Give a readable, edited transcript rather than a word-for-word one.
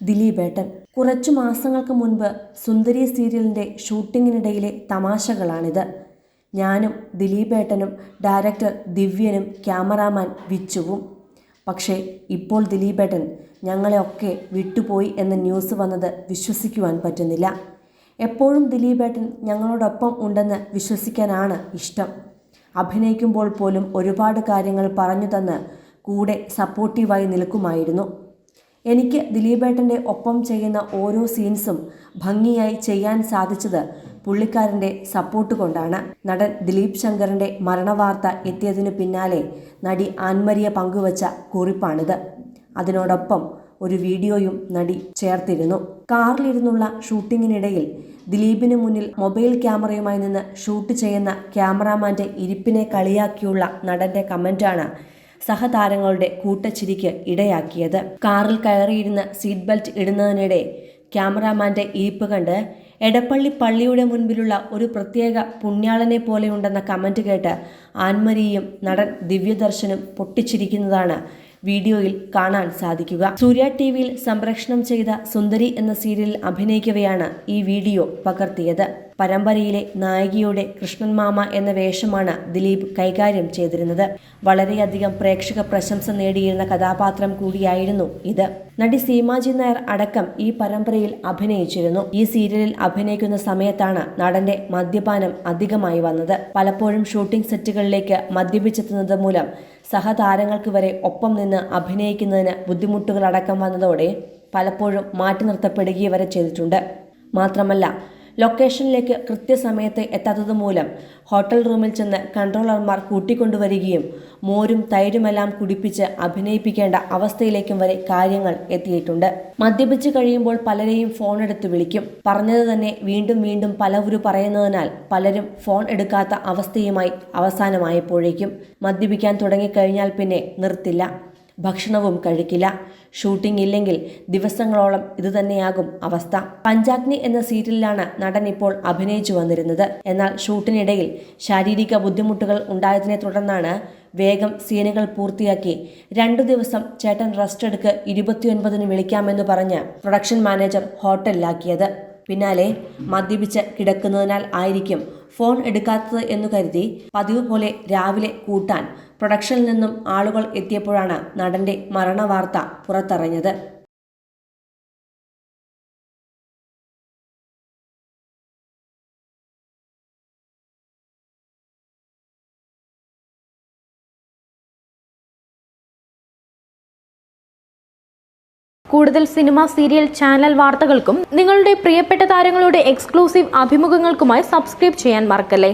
ദിലീപേട്ടൻ. കുറച്ചു മാസങ്ങൾക്ക് മുൻപ് സുന്ദരി സീരിയലിൻ്റെ ഷൂട്ടിങ്ങിനിടയിലെ തമാശകളാണിത്. ഞാനും ദിലീപേട്ടനും ഡയറക്ടർ ദിവ്യനും ക്യാമറാമാൻ വിച്ചുവും. പക്ഷേ ഇപ്പോൾ ദിലീപേട്ടൻ ഞങ്ങളെയൊക്കെ വിട്ടുപോയി എന്ന ന്യൂസ് വന്നത് വിശ്വസിക്കുവാൻ പറ്റുന്നില്ല. എപ്പോഴും ദിലീപേട്ടൻ ഞങ്ങളോടൊപ്പം ഉണ്ടെന്ന് വിശ്വസിക്കാനാണ് ഇഷ്ടം. അഭിനയിക്കുമ്പോൾ പോലും ഒരുപാട് കാര്യങ്ങൾ പറഞ്ഞു തന്ന് കൂടെ സപ്പോർട്ടീവായി നിൽക്കുമായിരുന്നു. എനിക്ക് ദിലീപേട്ടൻ്റെ ഒപ്പം ചെയ്യുന്ന ഓരോ സീൻസും ഭംഗിയായി ചെയ്യാൻ സാധിച്ചത് പുള്ളിക്കാരൻ്റെ സപ്പോർട്ട് കൊണ്ടാണ്. നടൻ ദിലീപ് ശങ്കറിൻ്റെ മരണവാർത്ത എത്തിയതിനു പിന്നാലെ നടി ആൻമരിയ പങ്കുവച്ച കുറിപ്പാണിത്. അതിനോടൊപ്പം ഒരു വീഡിയോയും നടി ചേർത്തിരുന്നു. കാറിലിരുന്നുള്ള ഷൂട്ടിങ്ങിനിടയിൽ ദിലീപിന് മുന്നിൽ മൊബൈൽ ക്യാമറയുമായി നിന്ന് ഷൂട്ട് ചെയ്യുന്ന ക്യാമറാമാൻ്റെ ഇരിപ്പിനെ കളിയാക്കിയുള്ള നടൻ്റെ കമൻ്റാണ് സഹതാരങ്ങളുടെ കൂട്ടച്ചിരിക്ക് ഇടയാക്കിയത്. കാറിൽ കയറിയിരുന്ന് സീറ്റ് ബെൽറ്റ് ഇടുന്നതിനിടെ ക്യാമറാമാൻ്റെ ഇരിപ്പ് കണ്ട് എടപ്പള്ളി പള്ളിയുടെ മുൻപിലുള്ള ഒരു പ്രത്യേക പുണ്യാളനെ പോലെയുണ്ടെന്ന കമൻറ്റ് കേട്ട് ആൻമരിയും നടൻ ദിവ്യദർശനും പൊട്ടിച്ചിരിക്കുന്നതാണ് വീഡിയോയിൽ കാണാൻ സാധിക്കുക. സൂര്യ ടിവിയിൽ സംപ്രേഷണം ചെയ്ത സുന്ദരി എന്ന സീരിയലിൽ അഭിനയിക്കവെയാണ് ഈ വീഡിയോ പകർത്തിയത്. പരമ്പരയിലെ നായികയുടെ കൃഷ്ണൻ മാമ എന്ന വേഷമാണ് ദിലീപ് കൈകാര്യം ചെയ്തിരുന്നത്. വളരെയധികം പ്രേക്ഷക പ്രശംസ നേടിയിരുന്ന കഥാപാത്രം കൂടിയായിരുന്നു ഇത്. നടി സീമാജി നായർ അടക്കം ഈ പരമ്പരയിൽ അഭിനയിച്ചിരുന്നു. ഈ സീരിയലിൽ അഭിനയിക്കുന്ന സമയത്താണ് നടന്റെ മദ്യപാനം അധികമായി വന്നത്. പലപ്പോഴും ഷൂട്ടിംഗ് സെറ്റുകളിലേക്ക് മദ്യപിച്ചെത്തുന്നത് മൂലം സഹതാരങ്ങൾക്ക് വരെ ഒപ്പം നിന്ന് അഭിനയിക്കുന്നതിന് ബുദ്ധിമുട്ടുകളടക്കം വന്നതോടെ പലപ്പോഴും മാറ്റി നിർത്തപ്പെടുകയും വരെ ചെയ്തിട്ടുണ്ട്. മാത്രമല്ല, ലൊക്കേഷനിലേക്ക് കൃത്യസമയത്ത് എത്താത്തതുമൂലം ഹോട്ടൽ റൂമിൽ ചെന്ന് കൺട്രോളർമാർ കൂട്ടിക്കൊണ്ടുവരികയും മോരും തൈരുമെല്ലാം കുടിപ്പിച്ച് അഭിനയിപ്പിക്കേണ്ട അവസ്ഥയിലേക്കും വരെ കാര്യങ്ങൾ എത്തിയിട്ടുണ്ട്. മദ്യപിച്ച് കഴിയുമ്പോൾ പലരെയും ഫോൺ എടുത്ത് വിളിക്കും. പറഞ്ഞത് തന്നെ വീണ്ടും വീണ്ടും പലവരു പറയുന്നതിനാൽ പലരും ഫോൺ എടുക്കാത്ത അവസ്ഥയുമായി അവസാനമായപ്പോഴേക്കും മദ്യപിക്കാൻ തുടങ്ങിക്കഴിഞ്ഞാൽ പിന്നെ നിർത്തില്ല. ഭക്ഷണവും കഴിക്കില്ല. ഷൂട്ടിംഗ് ഇല്ലെങ്കിൽ ദിവസങ്ങളോളം ഇതുതന്നെയാകും അവസ്ഥ. പഞ്ചാഗ്നി എന്ന സീരിയലിലാണ് നടൻ ഇപ്പോൾ അഭിനയിച്ചു വന്നിരുന്നത്. എന്നാൽ ഷൂട്ടിനിടയിൽ ശാരീരിക ബുദ്ധിമുട്ടുകൾ ഉണ്ടായതിനെ തുടർന്നാണ് വേഗം സീനുകൾ പൂർത്തിയാക്കി 2 ദിവസം ചേട്ടൻ റെസ്റ്റ് എടുക്ക് 29-ന് വിളിക്കാമെന്ന് പറഞ്ഞ് പ്രൊഡക്ഷൻ മാനേജർ ഹോട്ടലിലാക്കിയത്. പിന്നാലെ മദ്യപിച്ച് കിടക്കുന്നതിനാൽ ആയിരിക്കും ഫോൺ എടുക്കാത്തത് എന്നു കരുതി പതിവ് പോലെ രാവിലെ കൂട്ടാൻ പ്രൊഡക്ഷനിൽ നിന്നും ആളുകൾ എത്തിയപ്പോഴാണ് നടന്റെ മരണവാർത്ത പുറത്തറിഞ്ഞത്. കൂടുതൽ സിനിമ, സീരിയൽ, ചാനൽ വാർത്തകൾക്കും നിങ്ങളുടെ പ്രിയപ്പെട്ട താരങ്ങളുടെ എക്സ്ക്ലൂസീവ് അഭിമുഖങ്ങൾക്കുമായി സബ്സ്ക്രൈബ് ചെയ്യാൻ മറക്കല്ലേ.